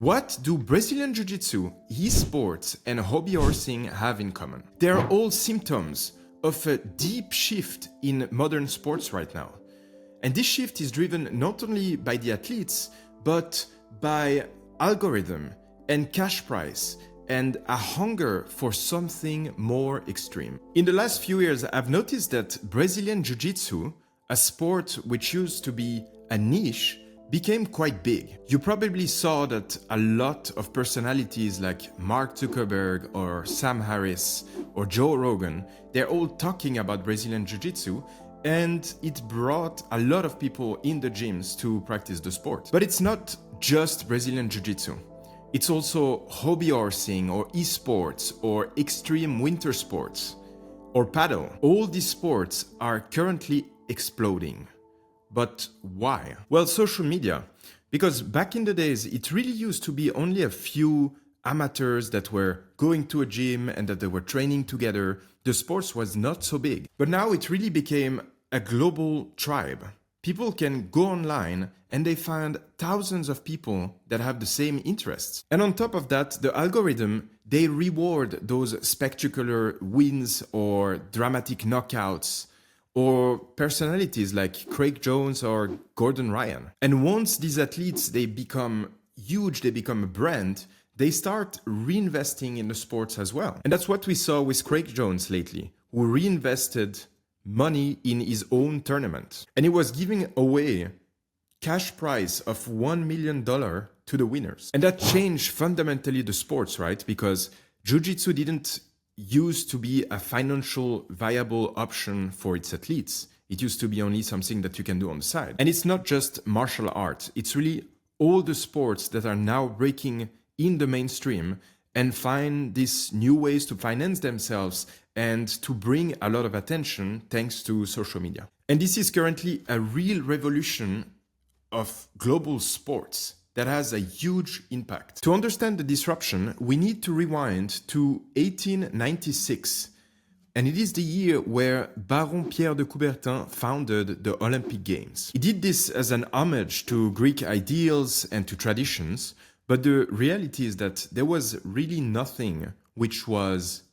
What do Brazilian Jiu-Jitsu, esports, and hobby horsing have in common? They are all symptoms of a deep shift in modern sports right now. And this shift is driven not only by the athletes, but by algorithm and cash price and a hunger for something more extreme. In the last few years, I've noticed that Brazilian Jiu-Jitsu, a sport which used to be a niche, became quite big. You probably saw that a lot of personalities like Mark Zuckerberg or Sam Harris or Joe Rogan, they're all talking about Brazilian Jiu-Jitsu, and it brought a lot of people in the gyms to practice the sport. But it's not just Brazilian Jiu-Jitsu. It's also hobby horsing or esports or extreme winter sports or paddle. All these sports are currently exploding. But why? Well, social media. Because back in the days, it really used to be only a few amateurs that were going to a gym and that they were training together. The sports was not so big. But now it really became a global tribe. People can go online and they find thousands of people that have the same interests. And on top of that, the algorithm, they reward those spectacular wins or dramatic knockouts or personalities like Craig Jones or Gordon Ryan. And once these athletes, they become huge, they become a brand, they start reinvesting in the sports as well. And that's what we saw with Craig Jones lately, who reinvested money in his own tournament. And he was giving away cash prize of $1 million to the winners. And that changed fundamentally the sports, right? Because Jiu-Jitsu didn't used to be a financial viable option for its athletes. It used to be only something that you can do on the side. And it's not just martial art. It's really all the sports that are now breaking in the mainstream and find these new ways to finance themselves and to bring a lot of attention thanks to social media. And this is currently a real revolution of global sports that has a huge impact. To understand the disruption, we need to rewind to 1896. And it is the year where Baron Pierre de Coubertin founded the Olympic Games. He did this as an homage to Greek ideals and to traditions, but the reality is that there was really nothing which was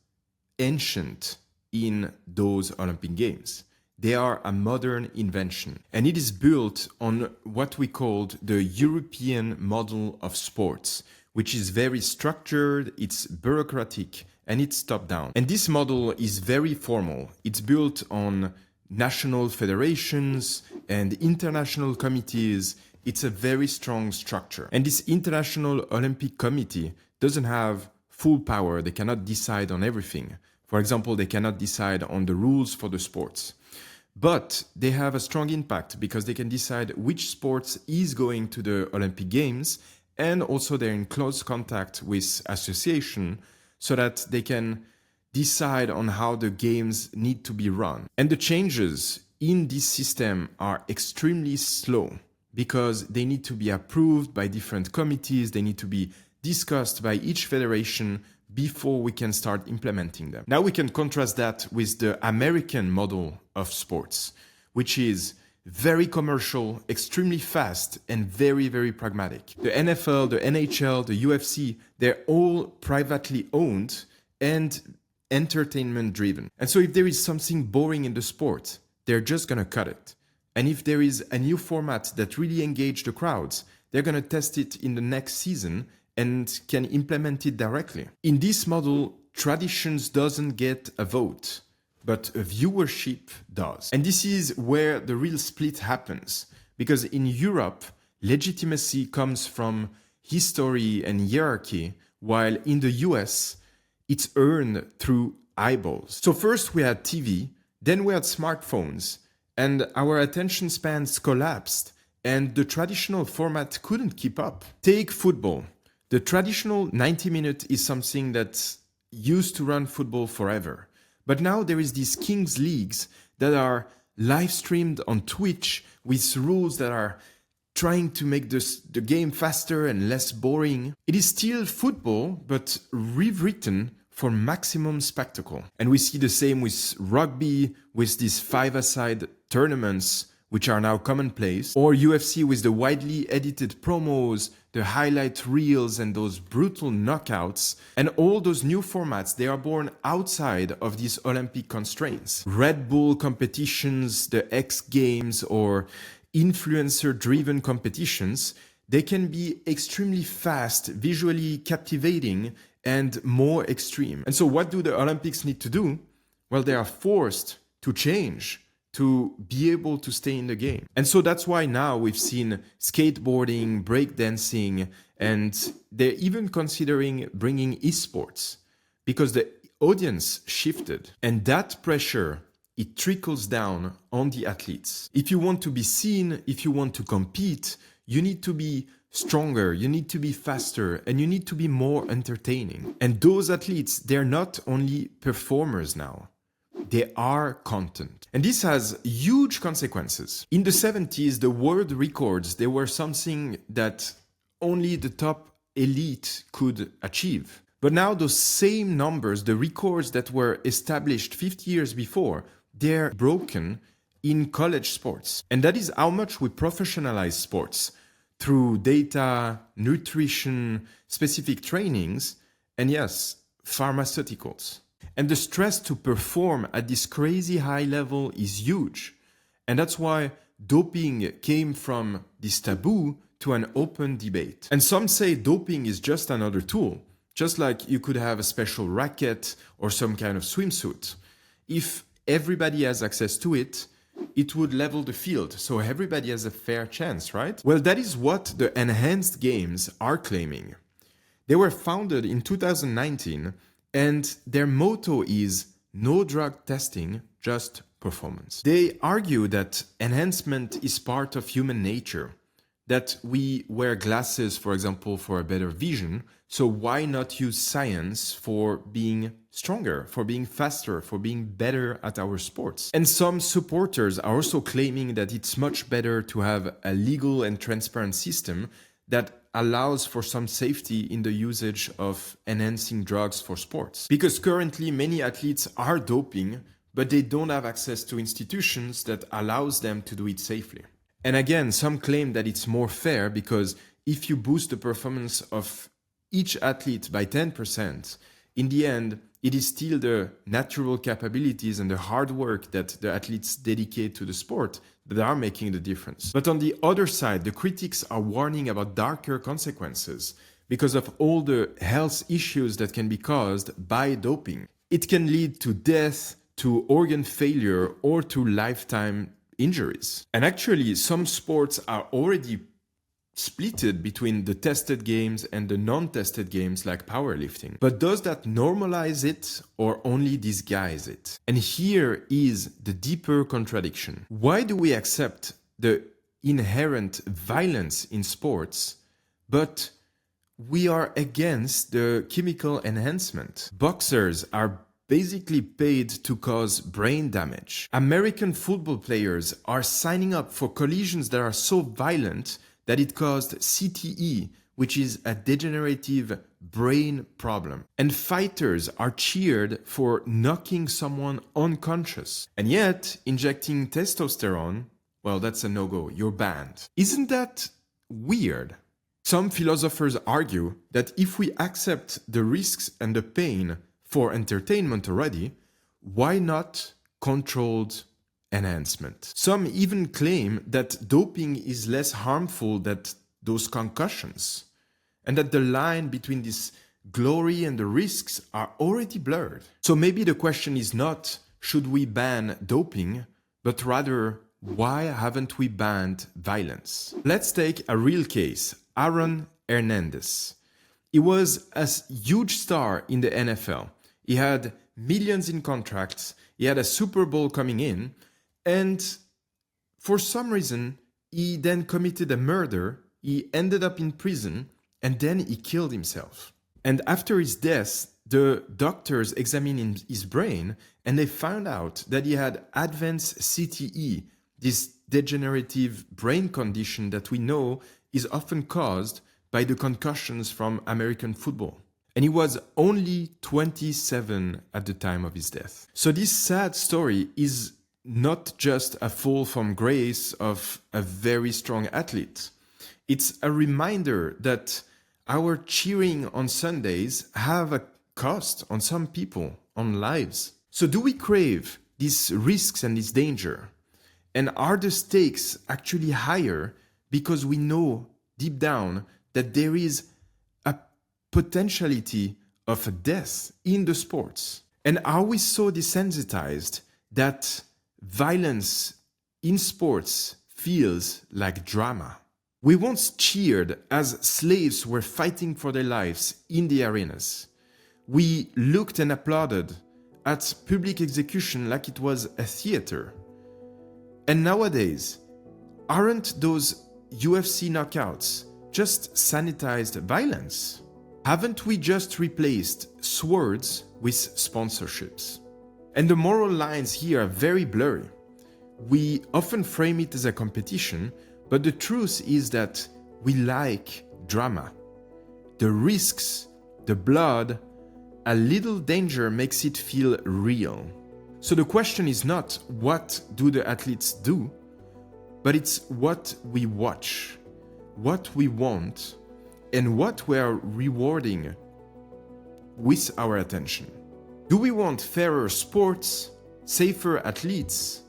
ancient in those Olympic Games. They are a modern invention, and it is built on what we called the European model of sports, which is very structured, it's bureaucratic, and it's top-down. And this model is very formal. It's built on national federations and international committees. It's a very strong structure. And this International Olympic Committee doesn't have full power. They cannot decide on everything. For example, they cannot decide on the rules for the sports. But they have a strong impact because they can decide which sports is going to the Olympic Games, and also they're in close contact with association so that they can decide on how the games need to be run. And the changes in this system are extremely slow because they need to be approved by different committees, they need to be discussed by each federation before we can start implementing them. Now we can contrast that with the American model of sports, which is very commercial, extremely fast, and very, very pragmatic. The NFL, the NHL, the UFC, they're all privately owned and entertainment driven. And so if there is something boring in the sport, they're just gonna cut it. And if there is a new format that really engages the crowds, they're gonna test it in the next season and can implement it directly. In this model, traditions doesn't get a vote, but a viewership does. And this is where the real split happens, because in Europe, legitimacy comes from history and hierarchy, while in the US, it's earned through eyeballs. So first we had TV, then we had smartphones, and our attention spans collapsed, and the traditional format couldn't keep up. Take football. The traditional 90-minute is something that used to run football forever. But now there is these Kings Leagues that are live streamed on Twitch with rules that are trying to make the game faster and less boring. It is still football, but rewritten for maximum spectacle. And we see the same with rugby, with these five-a-side tournaments which are now commonplace, or UFC with the widely edited promos, the highlight reels and those brutal knockouts, and all those new formats, they are born outside of these Olympic constraints. Red Bull competitions, the X Games, or influencer-driven competitions, they can be extremely fast, visually captivating, and more extreme. And so what do the Olympics need to do? Well, they are forced to change to be able to stay in the game. And so that's why now we've seen skateboarding, breakdancing, and they're even considering bringing esports because the audience shifted. And that pressure, it trickles down on the athletes. If you want to be seen, if you want to compete, you need to be stronger, you need to be faster, and you need to be more entertaining. And those athletes, they're not only performers now. They are content. And this has huge consequences. In the 70s, the world records, they were something that only the top elite could achieve. But now those same numbers, the records that were established 50 years before, they're broken in college sports. And that is how much we professionalize sports through data, nutrition, specific trainings, and yes, pharmaceuticals. And the stress to perform at this crazy high level is huge. And that's why doping came from this taboo to an open debate. And some say doping is just another tool, just like you could have a special racket or some kind of swimsuit. If everybody has access to it, it would level the field, so everybody has a fair chance, right? Well, that is what the enhanced games are claiming. They were founded in 2019, and their motto is no drug testing, just performance. They argue that enhancement is part of human nature, that we wear glasses, for example, for a better vision, so why not use science for being stronger, for being faster, for being better at our sports? And some supporters are also claiming that it's much better to have a legal and transparent system that allows for some safety in the usage of enhancing drugs for sports. Because currently many athletes are doping, but they don't have access to institutions that allows them to do it safely. And again, some claim that it's more fair because if you boost the performance of each athlete by 10%, in the end, it is still the natural capabilities and the hard work that the athletes dedicate to the sport that are making the difference. But on the other side, the critics are warning about darker consequences because of all the health issues that can be caused by doping. It can lead to death, to organ failure, or to lifetime injuries. And actually, some sports are already splitted between the tested games and the non-tested games like powerlifting. But does that normalize it or only disguise it? And here is the deeper contradiction. Why do we accept the inherent violence in sports, but we are against the chemical enhancement? Boxers are basically paid to cause brain damage. American football players are signing up for collisions that are so violent that it caused CTE, which is a degenerative brain problem. And fighters are cheered for knocking someone unconscious. And yet, injecting testosterone, well, that's a no-go. You're banned. Isn't that weird? Some philosophers argue that if we accept the risks and the pain for entertainment already, why not controlled enhancement? Some even claim that doping is less harmful than those concussions, and that the line between this glory and the risks are already blurred. So maybe the question is not, should we ban doping, but rather, why haven't we banned violence? Let's take a real case, Aaron Hernandez. He was a huge star in the NFL. He had millions in contracts, he had a Super Bowl coming in, and for some reason, he then committed a murder, he ended up in prison, and then he killed himself. And after his death, the doctors examined his brain, and they found out that he had advanced CTE, this degenerative brain condition that we know is often caused by the concussions from American football. And he was only 27 at the time of his death. So this sad story is not just a fall from grace of a very strong athlete. It's a reminder that our cheering on Sundays have a cost on some people, on lives. So do we crave these risks and this danger? And are the stakes actually higher because we know deep down that there is a potentiality of a death in the sports? And are we so desensitized that violence in sports feels like drama? We once cheered as slaves were fighting for their lives in the arenas. We looked and applauded at public execution like it was a theater. And nowadays, aren't those UFC knockouts just sanitized violence? Haven't we just replaced swords with sponsorships? And the moral lines here are very blurry. We often frame it as a competition, but the truth is that we like drama. The risks, the blood, a little danger makes it feel real. So the question is not what do the athletes do, but it's what we watch, what we want, and what we are rewarding with our attention. Do we want fairer sports, safer athletes,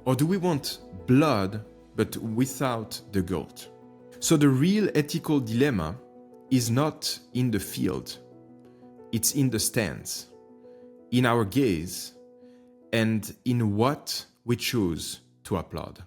or do we want blood but without the guilt? So the real ethical dilemma is not in the field, it's in the stands, in our gaze, and in what we choose to applaud.